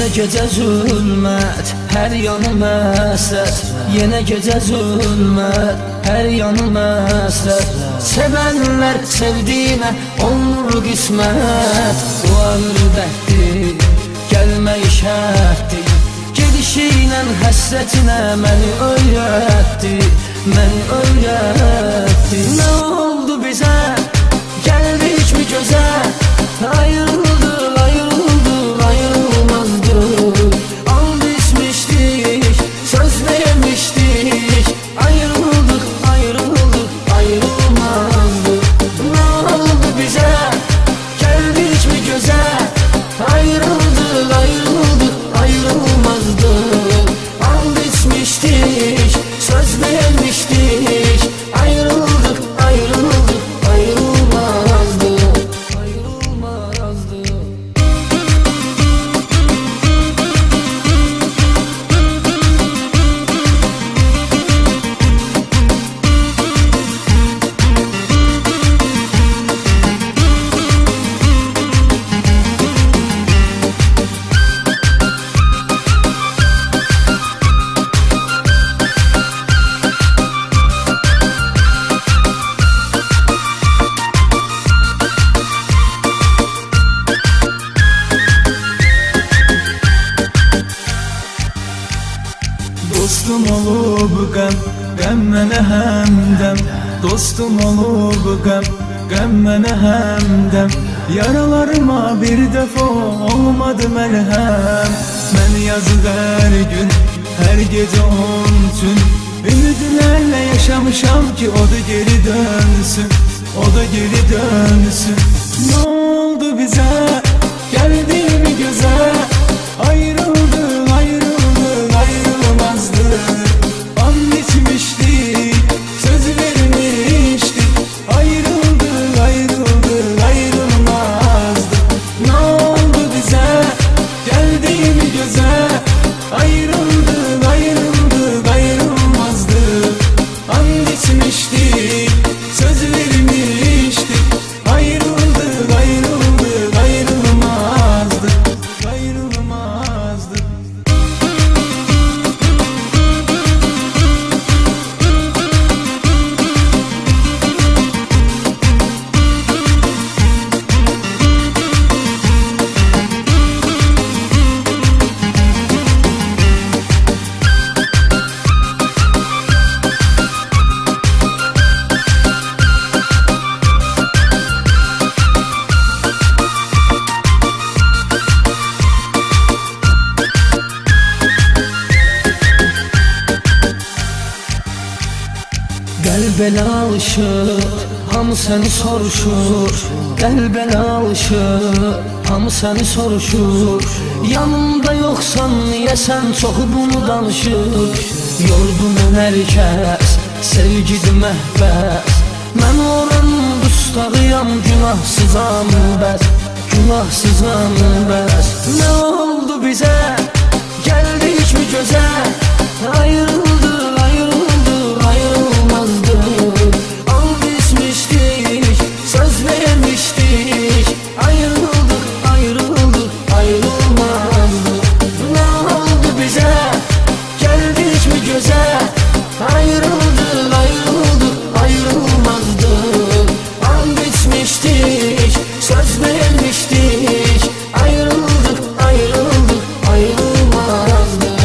Yenə gecə zülmət, hər yanım əsrət. Yenə gecə zülmət, hər yanım əsrət. Sevənlər sevdiyinə olmur qismət. Bu ağır dərddir, gəlmək şərtdir. Gedişinə həsrətinə məni öyrətdi, məni öyrətdi. Nə oldu bizə, gəldik mi gözə? Ayrıldık, ayrıldık, ayrılmazdık. And içmişdik, söz vermişdik. Ayrıldık, ayrıldık, ayrılmazdık. Ne oldu bize, geldik mi göze? Ayrıldık, ayrıldık, ayrılmazdık. And içmiştik, söz vermiştik. Ayrıldık, ayrıldık, ayrılmazdık. Dostum olub qəm mənə həmdəm. Dostum olub qəm mənə həmdəm. Yaralarıma bir dəfə olmadı məlhəm. Mən yazıq hər gün, hər gecə onun üçün ümidlərlə yaşamışam ki o da geri dönsün, o da geri dönsün. Nə oldu bizə, gəldi mi gözə? Ayrıldık, ayrıldık, ayrılmazdık. And içmiştik, söz vermiştik. Ayrıldık, ayrıldık, ayrılmazdık. Ne oldu bize, geldi mi göze? Ayrıldık, ayrıldık, ayrılmazdık. And içmiştik, söz vermiştik. Ayrıldık, ayrıldık, ayrılmazdık. Ayrılmazdık. Qəlb elə alışır, hamı səni soruşur. Qəlb elə alışır, hamı səni soruşur. Yanımda yoxsan niyə sən çoxu bunu danışır? Yordu mən hər kəs, sevgidir məhbəs. Mən oranın dustağıyam, günahsızam bəs, günahsızam bəs. Nə oldu bizə, gəldik mi gözə? Ayrıldık, ayrıldık, ayrılmazdık. And içmiştik, söz vermiştik. Ayrıldık, ayrıldık, ayrılmazdık. Ne oldu bize, geldik mi göze? Ayrıldık, ayrıldık, ayrılmazdık. And içmiştik, söz vermiştik. Ayrıldık, ayrıldık, ayrılmazdık.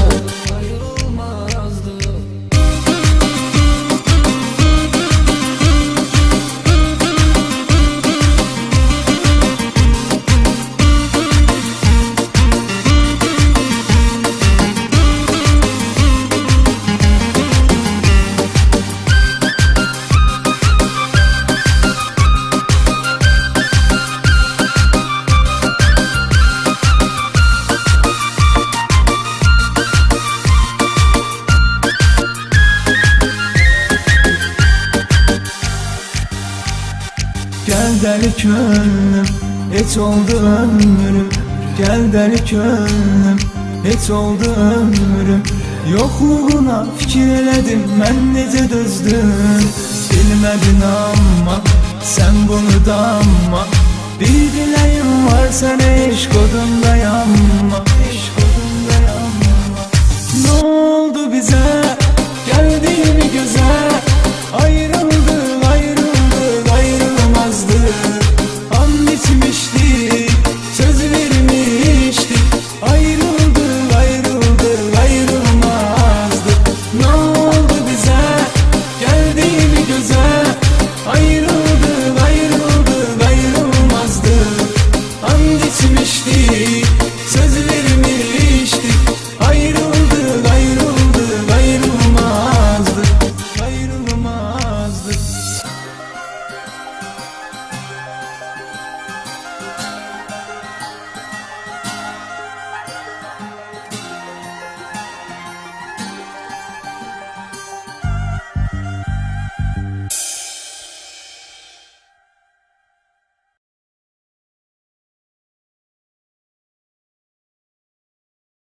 Gel deli könlüm, hiç oldu ömrüm. Gel deli könlüm, hiç oldu ömrüm. Yokluğuna fikir elədim, mən necə dözdüm. Bilmədin amma, sən bunu danma. Bir dileğim var, sen eşk odunda yanma. oldu bize?